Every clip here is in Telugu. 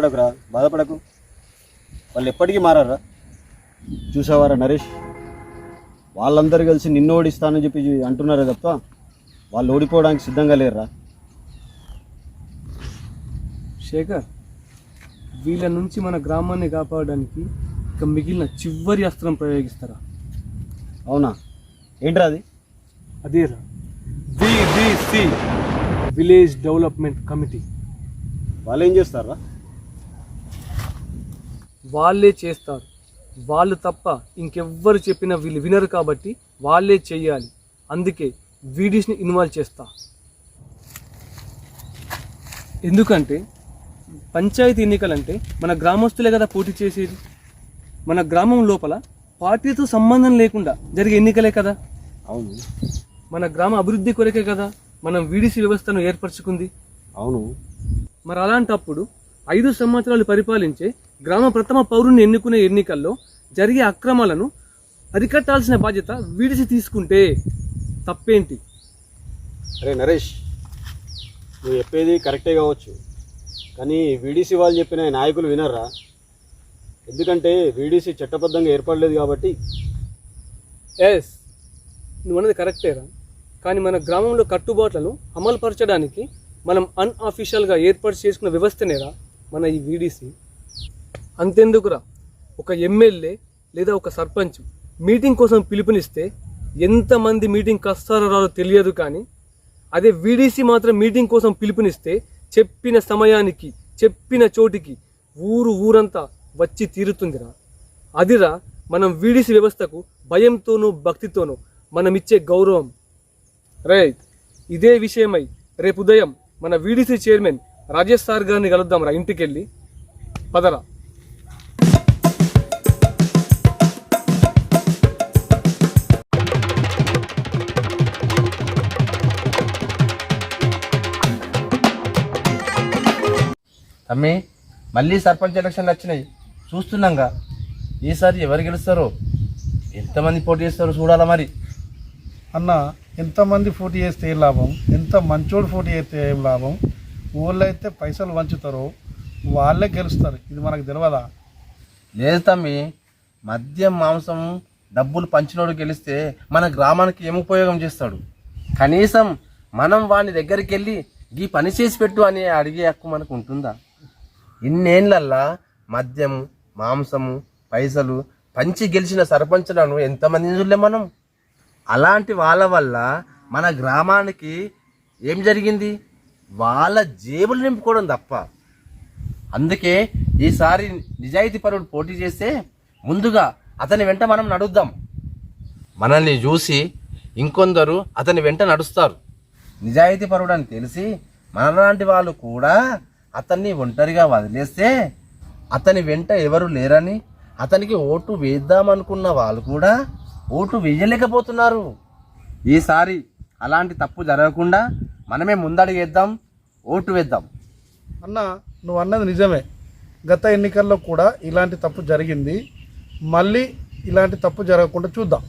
భయపడకురా, బాధపడకు. వాళ్ళు ఎప్పటికీ మారారా. చూసావారా నరేష్, వాళ్ళందరూ కలిసి నిన్ను ఓడిస్తానని చెప్పి అంటున్నారే తప్ప వాళ్ళు ఓడిపోవడానికి సిద్ధంగా లేరురా. శేఖర్, వీళ్ళ నుంచి మన గ్రామాన్ని కాపాడడానికి ఇక మిగిలిన చివరి అస్త్రం ప్రయోగిస్తారా? అవునా, ఏంట్రా అది? అదేరా విడిసి, విలేజ్ డెవలప్మెంట్ కమిటీ. వాళ్ళు ఏం చేస్తారా? వాళ్ళే చేస్తారు. వాళ్ళు తప్ప ఇంకెవ్వరు చెప్పినా వీళ్ళు వినరు కాబట్టి వాళ్ళే చెయ్యాలి. అందుకే వీడిస్ని ఇన్వాల్వ్ చేస్తా. ఎందుకంటే పంచాయతీ ఎన్నికలంటే మన గ్రామస్తులే కదా పోటీ చేసేది. మన గ్రామం లోపల పార్టీతో సంబంధం లేకుండా జరిగే ఎన్నికలే కదా. అవును. మన గ్రామ అభివృద్ధి కొరకే కదా మనం వీడిసి వ్యవస్థను ఏర్పరచుకుంది. అవును. మరి అలాంటప్పుడు 5 సంవత్సరాలు పరిపాలించే గ్రామ ప్రథమ పౌరుని ఎన్నుకునే ఎన్నికల్లో జరిగే అక్రమాలను అరికట్టాల్సిన బాధ్యత వీడిసి తీసుకుంటే తప్పేంటి? అరే నరేష్, నువ్వు చెప్పేది కరెక్టే కావచ్చు, కానీ వీడీసీ వాళ్ళు చెప్పిన నాయకులు వినర్రా. ఎందుకంటే వీడీసీ చట్టబద్ధంగా ఏర్పడలేదు కాబట్టి. ఎస్, నువ్వు అన్నది కరెక్టేరా. కానీ మన గ్రామంలో కట్టుబాట్లను అమలుపరచడానికి మనం అన్అఫీషియల్గా ఏర్పాటు చేసుకున్న వ్యవస్థనేరా మన ఈ వీడీసీ. అంతెందుకురా, ఒక ఎమ్మెల్యే లేదా ఒక సర్పంచ్ మీటింగ్ కోసం పిలుపునిస్తే ఎంతమంది మీటింగ్కి వస్తారో రాదో తెలియదు, కానీ అదే వీడీసీ మాత్రం మీటింగ్ కోసం పిలుపునిస్తే చెప్పిన సమయానికి చెప్పిన చోటికి ఊరంతా వచ్చి తీరుతుందిరా. అదిరా మనం వీడీసీ వ్యవస్థకు భయంతోనూ భక్తితోనూ మనం ఇచ్చే గౌరవం. ఇదే విషయమై రేపు ఉదయం మన వీడీసీ చైర్మన్ రాజేష్ సార్ గారిని కలుద్దాం రా. ఇంటికి వెళ్ళి పదరా. తమ్మి, మళ్ళీ సర్పంచ్ ఎలక్షన్లు వచ్చినాయి, చూస్తున్నాంగా. ఈసారి ఎవరు గెలుస్తారో, ఎంతమంది పోటీ చేస్తారో చూడాలా మరి. అన్న, ఎంతమంది పోటీ చేస్తే ఏం లాభం, ఎంత మంచోడు పోటీ చేస్తే ఏం లాభం. ఊళ్ళో అయితే పైసలు వంచుతారో వాళ్ళే గెలుస్తారు, ఇది మనకు తెలియదా? లేదు తమ్మి, మద్యం మాంసం డబ్బులు పంచినోడు గెలిస్తే మన గ్రామానికి ఏం ఉపయోగం చేస్తాడు? కనీసం మనం వాని దగ్గరికి వెళ్ళి ఈ పని చేసి పెట్టు అని అడిగే హక్కు మనకు ఉంటుందా? ఇన్నేళ్ళల్లా మద్యము మాంసము పైసలు పంచి గెలిచిన సర్పంచులను ఎంతమంది చూడలే మనం. అలాంటి వాళ్ళ వల్ల మన గ్రామానికి ఏం జరిగింది? వాళ్ళ జేబులు నింపుకోవడం తప్ప. అందుకే ఈసారి నిజాయితీ పరుడు పోటీ చేస్తే ముందుగా అతని వెంట మనం నడుద్దాం. మనల్ని చూసి ఇంకొందరు అతని వెంట నడుస్తారు. నిజాయితీ పరుడు అని తెలిసి మనలాంటి వాళ్ళు కూడా అతన్ని ఒంటరిగా వదిలేస్తే అతని వెంట ఎవరు లేరని అతనికి ఓటు వేద్దామనుకున్న వాళ్ళు కూడా ఓటు వేయలేకపోతున్నారు. ఈసారి అలాంటి తప్పు జరగకుండా మనమే ముందడుగేద్దాం, ఓటు వేద్దాం. అన్న, నువ్వు అన్నది నిజమే. గత ఎన్నికల్లో కూడా ఇలాంటి తప్పు జరిగింది. మళ్ళీ ఇలాంటి తప్పు జరగకుండా చూద్దాం.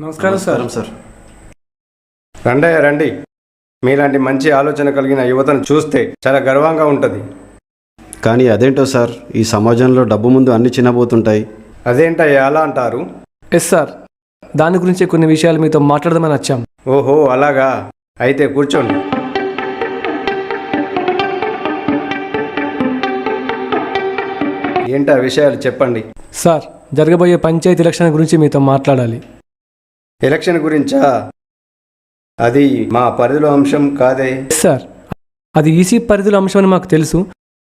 నమస్కారం సార్. రండి. మీలాంటి మంచి ఆలోచన కలిగిన యువతను చూస్తే చాలా గర్వంగా ఉంటుంది. కానీ అదేంటో సార్, ఈ సమాజంలో డబ్బు ముందు అన్ని చిన్నబోతుంటాయి. అదేంటయ్యా అలా అంటారు? ఎస్ సార్, దాని గురించే కొన్ని విషయాలు మీతో మాట్లాడదామని వచ్చాం. ఓహో అలాగా, అయితే కూర్చోండి. ఏంటా విషయాలు చెప్పండి. సార్, జరగబోయే పంచాయతీ ఎలక్షన్ గురించి మీతో మాట్లాడాలి. ఎలక్షన్ గురించా? అది మా పరిధిలో అంశం కాదే. సార్, అది ఈసీ పరిధిలో అంశం అని మాకు తెలుసు,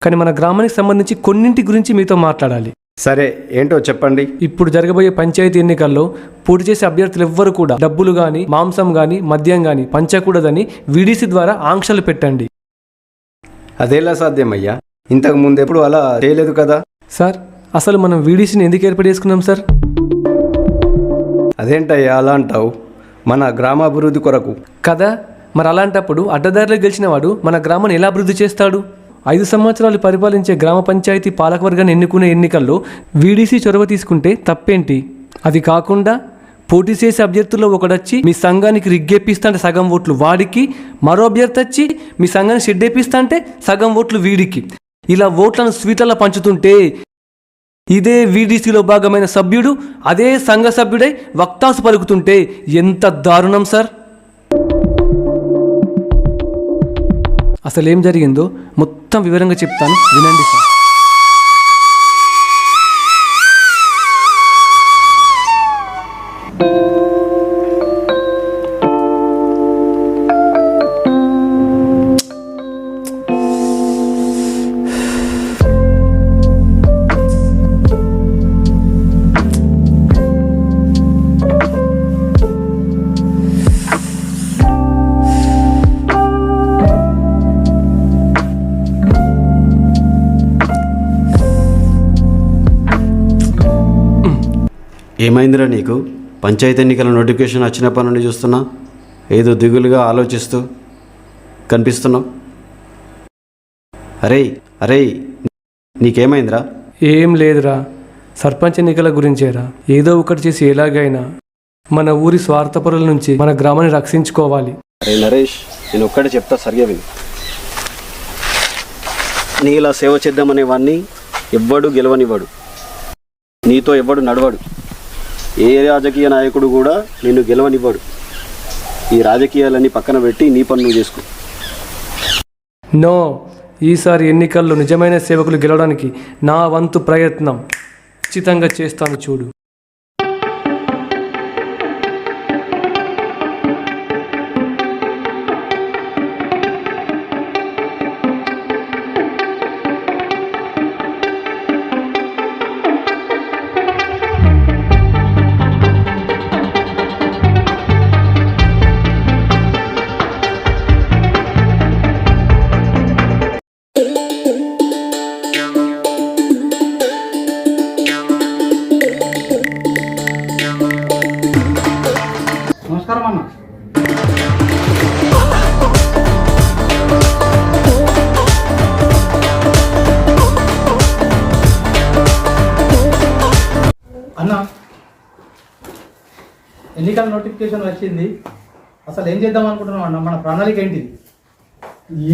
కానీ మన గ్రామానికి సంబంధించి కొన్నింటి గురించి మీతో మాట్లాడాలి. సరే, ఏంటో చెప్పండి. ఇప్పుడు జరగబోయే పంచాయతీ ఎన్నికల్లో పోటీ చేసే అభ్యర్థులు ఎవ్వరు కూడా డబ్బులు కానీ, మాంసం కానీ, మద్యం కానీ పంచకూడదని వీడీసీ ద్వారా ఆంక్షలు పెట్టండి. అదేలా సాధ్యమయ్యా? ఇంతకు ముందు ఎప్పుడు అలా చేయలేదు కదా. సార్, అసలు మనం వీడీసీని ఎందుకు ఏర్పాటు చేసుకున్నాం సార్? అదేంటయ్యా అలా అంటావు? మన గ్రామాభివృద్ధి కొరకు కదా. మరి అలాంటప్పుడు అడ్డదారిలో గెలిచిన వాడు మన గ్రామాన్ని ఎలా అభివృద్ధి చేస్తాడు? 5 సంవత్సరాలు పరిపాలించే గ్రామ పంచాయతీ పాలకవర్గాన్ని ఎన్నుకునే ఎన్నికల్లో వీడీసీ చొరవ తీసుకుంటే తప్పేంటి? అది కాకుండా పోటీ చేసే అభ్యర్థుల్లో ఒకడొచ్చి మీ సంఘానికి రిగ్గేపిస్తా అంటే సగం ఓట్లు వాడికి, మరో అభ్యర్థి వచ్చి మీ సంఘానికి షెడ్డేపిస్తా అంటే సగం ఓట్లు వీడికి, ఇలా ఓట్లను స్వీట్లలో పంచుతుంటే ఇదే వీడీసీలో భాగమైన సభ్యుడు అదే సంఘ సభ్యుడై వక్తాసు పలుకుతుంటే ఎంత దారుణం సార్. అసలేం జరిగిందో మొత్తం వివరంగా చెప్తాను, వినండి సార్. ఏమైందిరా నీకు? పంచాయతీ ఎన్నికల నోటిఫికేషన్ వచ్చినప్పటి నుండి చూస్తున్నా ఏదో దిగులుగా ఆలోచిస్తూ కనిపిస్తున్నావు. అరే అరే నీకేమైందిరా? ఏం లేదురా, సర్పంచ్ ఎన్నికల గురించేరా. ఏదో ఒకటి చేసి ఎలాగైనా మన ఊరి స్వార్థపరుల నుంచి మన గ్రామాన్ని రక్షించుకోవాలి. అరే నరేష్, నేను ఒక్కడే చెప్తా, సరిగా విను. నీ ఇలా సేవ చేద్దామనే వాడిని ఎవ్వడు గెలవనివ్వడు, నీతో ఎవ్వడు నడవడు, ఏ రాజకీయ నాయకుడు కూడా నిన్ను గెలవనివ్వడు. ఈ రాజకీయాలన్నీ పక్కన పెట్టి నీ పని నువ్వు చేసుకో. నో, ఈసారి ఎన్నికల్లో నిజమైన సేవకులు గెలవడానికి నా వంతు ప్రయత్నం ఖచ్చితంగా చేస్తాను చూడు. నమస్కారం అన్న. అన్న, ఎన్నికల నోటిఫికేషన్ వచ్చింది. అసలు ఏం చేద్దాం అనుకుంటున్నాం అన్న? మన ప్రణాళిక ఏంటిది?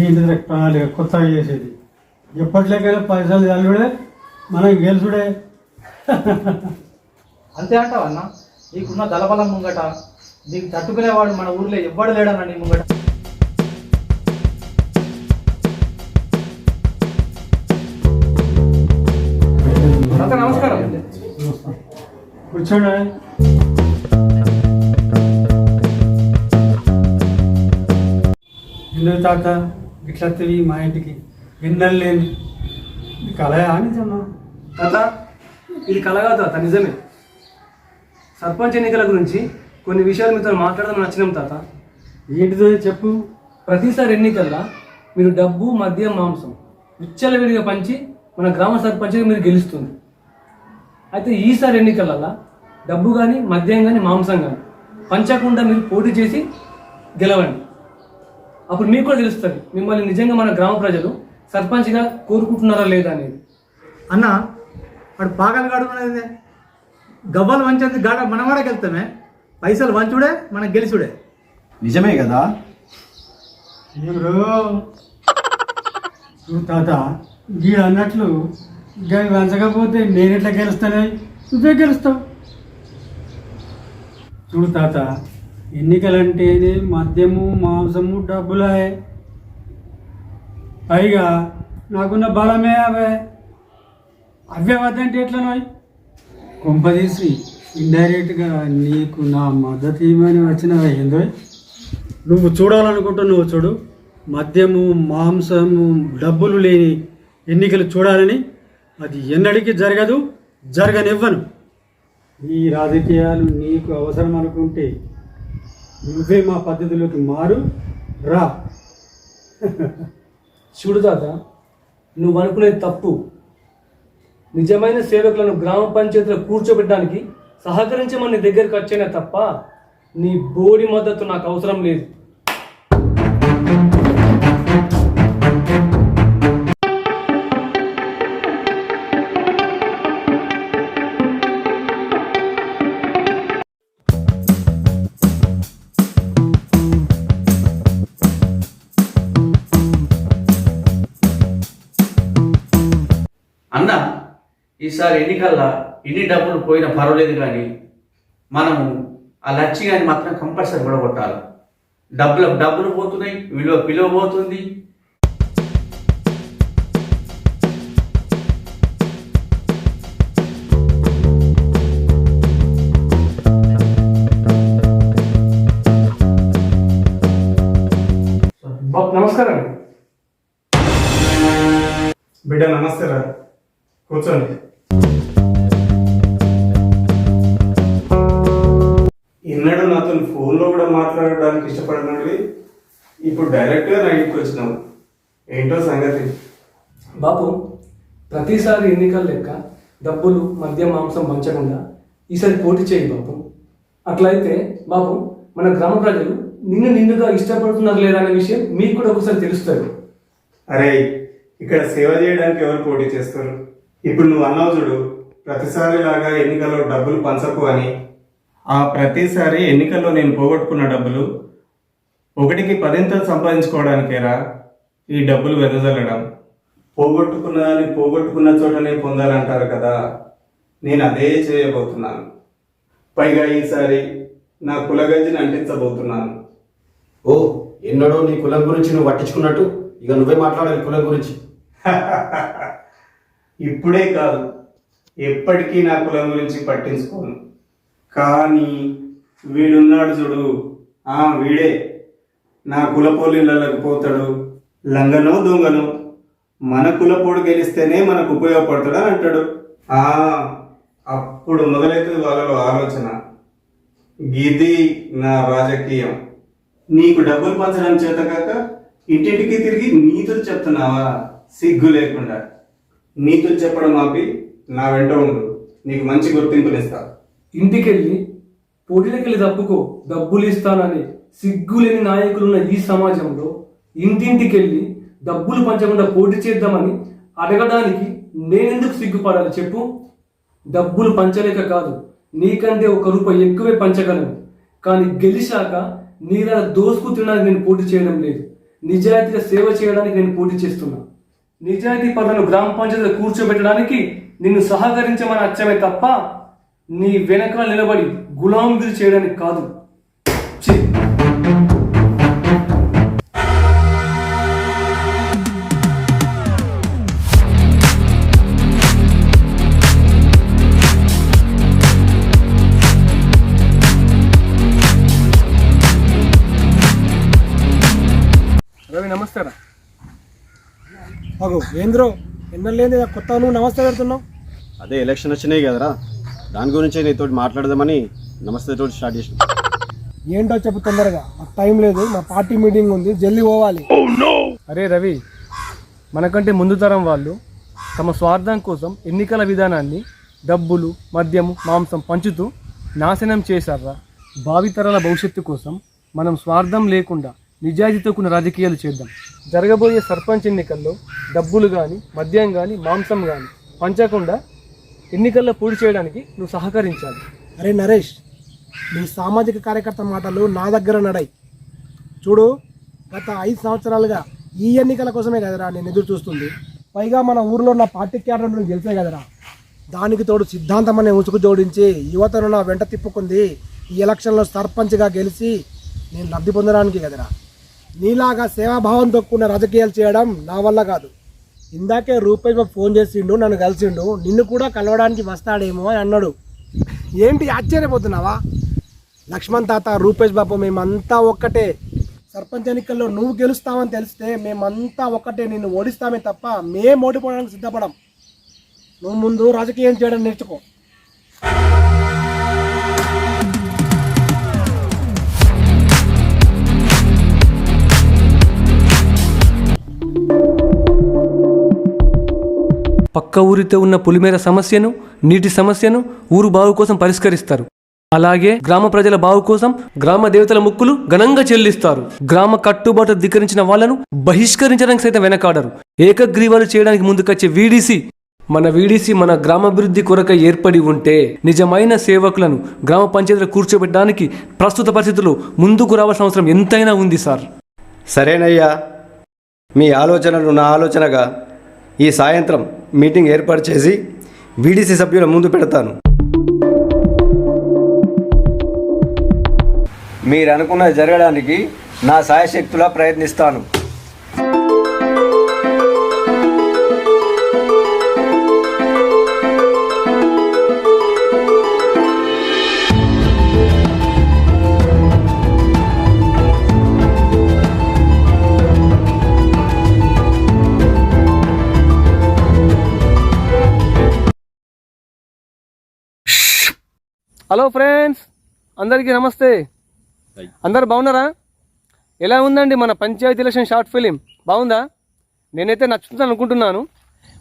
ఏంటి ప్రణాళిక కొత్తగా చేసేది? ఎప్పట్లేకైనా పైసలు చల్లుడే, మనం గెలుచుడే. అంతే అంటావు అన్న? నీకున్న దళబలం ముంగట నీకు తట్టుకునేవాడు మన ఊర్లో ఎవ్వడు లేడన్న నీ ముంగట. నమస్కారం. కూర్చోండి. ఎందుకు తాత ఇట్లా మా ఇంటికి గిన్నెలు లేని కలయా నిజమా? తాత, ఇది కలగా తాత, నిజమే. సర్పంచ్ ఎన్నికల గురించి కొన్ని విషయాలు మీతో మాట్లాడదామని వచ్చినాం తాత. ఏంటిదో చెప్పు. ప్రతిసారి ఎన్నికల్లో మీరు డబ్బు, మద్యం, మాంసం విచ్చలవిడిగా పంచి మన గ్రామ సర్పంచ్గా మీరు గెలుస్తుంది. అయితే ఈసారి ఎన్నికలలో డబ్బు కానీ, మద్యం కానీ, మాంసం కానీ పంచకుండా మీరు పోటీ చేసి గెలవండి. అప్పుడు మీకు కూడా తెలుస్తుంది మిమ్మల్ని నిజంగా మన గ్రామ ప్రజలు సర్పంచ్గా కోరుకుంటున్నారా లేదా అనేది. అన్న, వాడు పాగలు గడుపునేది గవ్వలు వంచేది గాడ మనం కూడా గెలుతామే. పైసలు వంచుడే మనం గెలిచుడే. నిజమే కదా? చూడు తాత, వీడు అన్నట్లు దాన్ని వంచకపోతే నేను ఎట్లా గెలుస్తానే? నువ్వే గెలుస్తావు. చూడు తాత, ఎన్నికలంటేనే మద్యము, మాంసము, డబ్బులే. పైగా నాకున్న బలమే అవే వద్దంటే ఎట్లా నోయ్? కొంపదీసి ఇండైరెక్ట్గా నీకు నా మద్దతు ఏమని వచ్చిన ఏందో నువ్వు చూడాలనుకుంటూ నువ్వు చూడు. మద్యము మాంసము డబ్బులు లేని ఎన్నికలు చూడాలని అది ఎన్నటికీ జరగదు, జరగనివ్వను. ఈ రాజకీయాలు నీకు అవసరం అనుకుంటే నువ్వే మా పద్ధతిలోకి మారు రా. చూడు తాత, నువ్వు అనుకునేది తప్పు. నిజమైన సేవకులను గ్రామ పంచాయతీలో కూర్చోబెట్టడానికి సహకరించమని నీ దగ్గరికి వచ్చేనే తప్ప నీ బోడి మద్దతు నాకు అవసరం లేదు. అన్న, ఈసారి ఎన్నికల్లో ఎన్ని డబ్బులు పోయినా పర్వాలేదు, కానీ మనము ఆ లక్ష్యాన్ని మాత్రం కంపల్సరీ విడగొట్టాలి. డబ్బులు పోతున్నాయి, విలువ పోతుంది. నమస్కారం. బిడ్డ నమస్తే రా, కూర్చోండి. ఇన్నాడు నాతో ఫోన్లో కూడా మాట్లాడడానికి ఇష్టపడినవి, ఇప్పుడు డైరెక్ట్గా నా ఇంటికి వచ్చినావు. ఏంటో సంగతి? బాబు, ప్రతిసారి ఎన్నికల లెక్క డబ్బులు మద్యం మాంసం పంచకుండా ఈసారి పోటీ చేయి బాబు. అట్లయితే బాబు, మన గ్రామ ప్రజలు నిన్నుగా ఇష్టపడుతున్నారు లేదా అనే విషయం మీకు కూడా ఒకసారి తెలుస్తుంది. అరే, ఇక్కడ సేవ చేయడానికి ఎవరు పోటీ చేస్తారు? ఇప్పుడు నువ్వు అన్నావు చూడు, ప్రతిసారి లాగా ఎన్నికల్లో డబ్బులు పంచకు అని. ఆ ప్రతిసారి ఎన్నికల్లో నేను పోగొట్టుకున్న డబ్బులు 1కి 10 సంపాదించుకోవడానికేరా ఈ డబ్బులు వెదజల్లడం. పోగొట్టుకున్నదాన్ని పోగొట్టుకున్న చోటనే పొందాలంటారు కదా, నేను అదే చేయబోతున్నాను. పైగా ఈసారి నా కులగంజిని అంటించబోతున్నాను. ఓ, ఎన్నడో నీ కులం గురించి నువ్వు పట్టించుకున్నట్టు ఇక నువ్వే మాట్లాడాలి కులం గురించి. ఇప్పుడే కాదు, ఎప్పటికీ నా కులం గురించి పట్టించుకోను. కానీ వీడున్నాడు చూడు, వీడే నా కులపోలిళ్ళకి పోతాడు. లంగనో దొంగనో మన కులపోడు గెలిస్తేనే మనకు ఉపయోగపడతాడా అంటాడు. అప్పుడు మొదలవుతుంది వాళ్ళలో ఆలోచన. ఇది నా రాజకీయం. నీకు డబ్బులు పంచడం చేత కాక ఇంటింటికి తిరిగి నీతులు చెప్తున్నావా? సిగ్గు లేకుండా నీతులు చెప్పడం ఆపి నా వెంట ఉండు, నీకు మంచి గుర్తింపునిస్తా. ఇంటికెళ్ళి పోటీలకెళ్ళి తప్పుకో, డబ్బులు ఇస్తానని సిగ్గులేని నాయకులున్న ఈ సమాజంలో ఇంటింటికెళ్ళి డబ్బులు పంచకుండా పోటీ చేద్దామని అడగడానికి నేనెందుకు సిగ్గుపడాలి చెప్పు? డబ్బులు పంచలేక కాదు, నీకంటే 1 రూపాయి ఎక్కువే పంచగలను. కానీ గెలిచాక నీలా దోసుకు తినడానికి నేను పోటీ చేయడం లేదు. నిజాయితీగా సేవ చేయడానికి నేను పోటీ చేస్తున్నా. నిజాయితీ పనులను గ్రామ పంచాయతీలో కూర్చోబెట్టడానికి నిన్ను సహకరించమని అచ్చమే తప్ప నీ వెనకాల నిలబడి గులాంగిరి చేయడానికి కాదు. రవి, నమస్తేరా. మాకు ఏంద్రో ఎన్నలేని కొత్త నువ్వు నమస్తే పెడుతున్నావు. అదే ఎలక్షన్ వచ్చినాయి కదరా, దాని గురించే నీతో మాట్లాడదామని నమస్తే తోటి స్టార్ట్ చేసిన. ఏంటో చెప్పు తొందరగా, మాకు టైం లేదు, మా పార్టీ మీటింగ్ ఉంది, జల్దీ పోవాలి. అరే రవి, మనకంటే ముందు తరం వాళ్ళు తమ స్వార్థం కోసం ఎన్నికల విధానాన్ని డబ్బులు మద్యము మాంసం పంచుతూ నాశనం చేశారా. భావితరాల భవిష్యత్తు కోసం మనం స్వార్థం లేకుండా నిజాయితీతో కూడిన రాజకీయాలు చేద్దాం. జరగబోయే సర్పంచ్ ఎన్నికల్లో డబ్బులు కానీ మద్యం కానీ మాంసం కానీ పంచకుండా ఎన్నికల్లో పోటీ చేయడానికి నువ్వు సహకరించాలి. అరే నరేష్, నీ సామాజిక కార్యకర్త మాటలు నా దగ్గర నడాయి. చూడు, గత 5 సంవత్సరాలుగా ఈ ఎన్నికల కోసమే కదరా నేను ఎదురు చూస్తుంది. పైగా మన ఊర్లో నా పార్టీ క్యాడర్ను గెలిచే కదరా. దానికి తోడు సిద్ధాంతం అనే ఉసుకు జోడించి యువతను నా వెంట తిప్పుకుంది. ఈ ఎలక్షన్లో సర్పంచ్గా గెలిచి నేను లబ్ధి పొందడానికి కదరా. నీలాగా సేవాభావంతో కూడిన రాజకీయాలు చేయడం నా వల్ల కాదు. ఇందాకే రూపాయి ఫోన్ చేసిండు, నన్ను కలిసిండు, నిన్ను కూడా కలవడానికి వస్తాడేమో అని అన్నాడు. ఏంటి ఆశ్చర్యపోతున్నావా? లక్ష్మణ్ తాత, రూపేష్ బాబు మేమంతా ఒక్కటే. సర్పంచ్ ఎన్నికల్లో నువ్వు గెలుస్తావని తెలిస్తే మేమంతా ఒక్కటే, నిన్ను ఓడిస్తామే తప్ప మేము ఓడిపోవడానికి సిద్ధపడం. నువ్వు ముందు రాజకీయం చేయడం నేర్చుకో. పక్క ఊరితో ఉన్న పొలిమేర సమస్యను, నీటి సమస్యను ఊరు బావు కోసం పరిష్కరిస్తారు. అలాగే గ్రామ ప్రజల బావు కోసం గ్రామ దేవతల ముక్కులు ఘనంగా చెల్లిస్తారు. గ్రామ కట్టుబాటు ధిక్కరించిన వాళ్లను బహిష్కరించడానికి సైతం వెనకాడరు. ఏకగ్రీవాలు చేయడానికి ముందుకొచ్చే వీడీసీ మన గ్రామాభివృద్ధి కొరకై ఏర్పడి ఉంటే నిజమైన సేవకులను గ్రామ పంచాయతీలో కూర్చోబెట్టడానికి ప్రస్తుత పరిస్థితుల్లో ముందుకు రావాల్సిన అవసరం ఎంతైనా ఉంది సార్. సరేనయ్యా, మీ ఆలోచనలు నా ఆలోచనగా ఈ సాయంత్రం మీటింగ్ ఏర్పాటు చేసి వీడీసీ సభ్యుల ముందు పెడతాను. మీరు అనుకున్నది జరగడానికి నా సాయశక్తులా ప్రయత్నిస్తాను. హలో ఫ్రెండ్స్, అందరికీ నమస్తే. అందరు బాగున్నారా? ఎలా ఉందండి మన పంచాయతీ ఎలక్షన్ షార్ట్ ఫిలిం? బాగుందా? నేనైతే నచ్చుతుంది అనుకుంటున్నాను.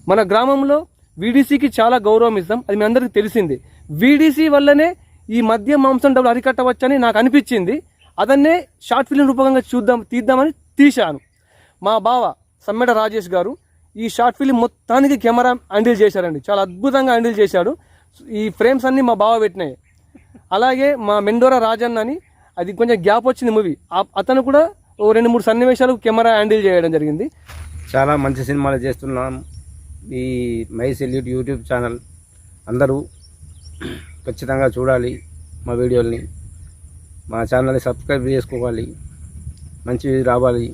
మన గ్రామంలో వీడీసీకి చాలా గౌరవం ఇస్తాం, అది మీ అందరికీ తెలిసింది. వీడీసీ వల్లనే ఈ మద్య మాంసం డబ్బులు అరికట్టవచ్చని నాకు అనిపించింది. అదన్నే షార్ట్ ఫిలిం రూపకంగా తీద్దామని తీశాను. మా బావ సమ్మెడ రాజేష్ గారు ఈ షార్ట్ ఫిలిం మొత్తానికి కెమెరా హ్యాండిల్ చేశారండి. చాలా అద్భుతంగా హ్యాండిల్ చేశాడు. ఈ ఫ్రేమ్స్ అన్నీ మా బావ పెట్టినాయి. అలాగే మా మెండోరా రాజన్న అని, అది కొంచెం గ్యాప్ వచ్చింది మూవీ, అతను కూడా 2-3 సన్నివేశాలు కెమెరా హ్యాండిల్ చేయడం జరిగింది. చాలా మంచి సినిమాలు చేస్తున్నాం. ఈ మై సెల్యూట్ యూట్యూబ్ ఛానల్ అందరూ ఖచ్చితంగా చూడాలి. మా వీడియోల్ని, మా ఛానల్ని సబ్స్క్రైబ్ చేసుకోవాలి. మంచి రావాలి.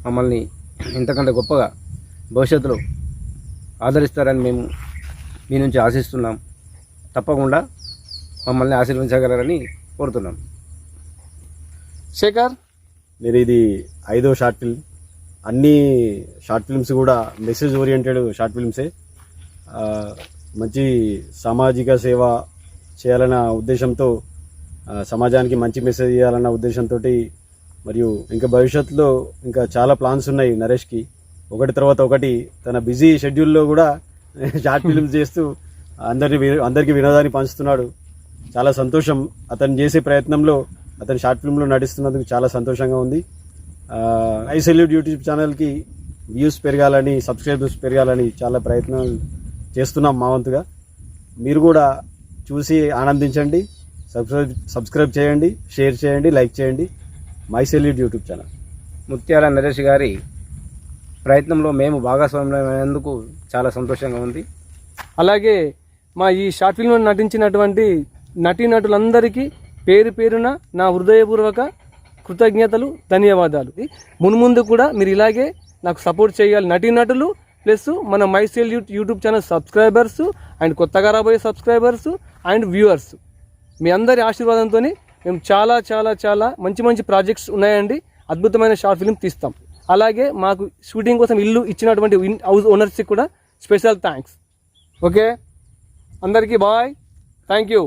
మమ్మల్ని ఇంతకంటే గొప్పగా భవిష్యత్తులో ఆదరిస్తారని మేము మీ నుంచి ఆశిస్తున్నాం. తప్పకుండా మమ్మల్ని ఆశీర్వదించగలరని కోరుతున్నాం. శేఖర్, మీరు ఇది 5వ షార్ట్ ఫిల్మ్. అన్ని షార్ట్ ఫిల్మ్స్ కూడా మెసేజ్ ఓరియంటెడ్ షార్ట్ ఫిల్మ్సే. మంచి సామాజిక సేవ చేయాలన్న ఉద్దేశంతో, సమాజానికి మంచి మెసేజ్ ఇవ్వాలన్న ఉద్దేశంతో, మరియు ఇంకా భవిష్యత్తులో ఇంకా చాలా ప్లాన్స్ ఉన్నాయి నరేష్కి. ఒకటి తర్వాత ఒకటి తన బిజీ షెడ్యూల్లో కూడా షార్ట్ ఫిల్మ్స్ చేస్తూ అందరికీ వినోదాన్ని పంచుతున్నాడు. చాలా సంతోషం. అతను చేసే ప్రయత్నంలో, అతను షార్ట్ ఫిల్మ్లో నటిస్తున్నందుకు చాలా సంతోషంగా ఉంది. ఐ సెల్యూట్ యూట్యూబ్ ఛానల్కి వ్యూస్ పెరగాలని, సబ్స్క్రైబర్స్ పెరగాలని చాలా ప్రయత్నాలు చేస్తున్నాం మా వంతుగా. మీరు కూడా చూసి ఆనందించండి. సబ్స్క్రైబ్ చేయండి, షేర్ చేయండి, లైక్ చేయండి. My salute YouTube channel. ముత్యాల నరేష్ గారి ప్రయత్నంలో మేము భాగస్వామ్యమైనందుకు చాలా సంతోషంగా ఉంది. అలాగే మా ఈ షార్ట్ ఫిల్మ్లో నటించినటువంటి నటీనటులందరికీ పేరు పేరున నా హృదయపూర్వక కృతజ్ఞతలు, ధన్యవాదాలు. మున్ముందు కూడా మీరు ఇలాగే నాకు సపోర్ట్ చేయాలి. నటీనటులు ప్లస్ మన my salute YouTube channel subscribers and కొత్తగా రాబోయే సబ్స్క్రైబర్స్ అండ్ వ్యూవర్స్, మీ అందరి ఆశీర్వాదంతో మేము చాలా చాలా చాలా మంచి మంచి ప్రాజెక్ట్స్ ఉన్నాయండి. అద్భుతమైన షార్ట్ ఫిల్మ్ తీస్తాం. అలాగే మాకు షూటింగ్ కోసం ఇల్లు ఇచ్చినటువంటి హౌస్ ఓనర్స్కి కూడా స్పెషల్ థ్యాంక్స్. ఓకే, అందరికీ బాయ్, థ్యాంక్ యూ.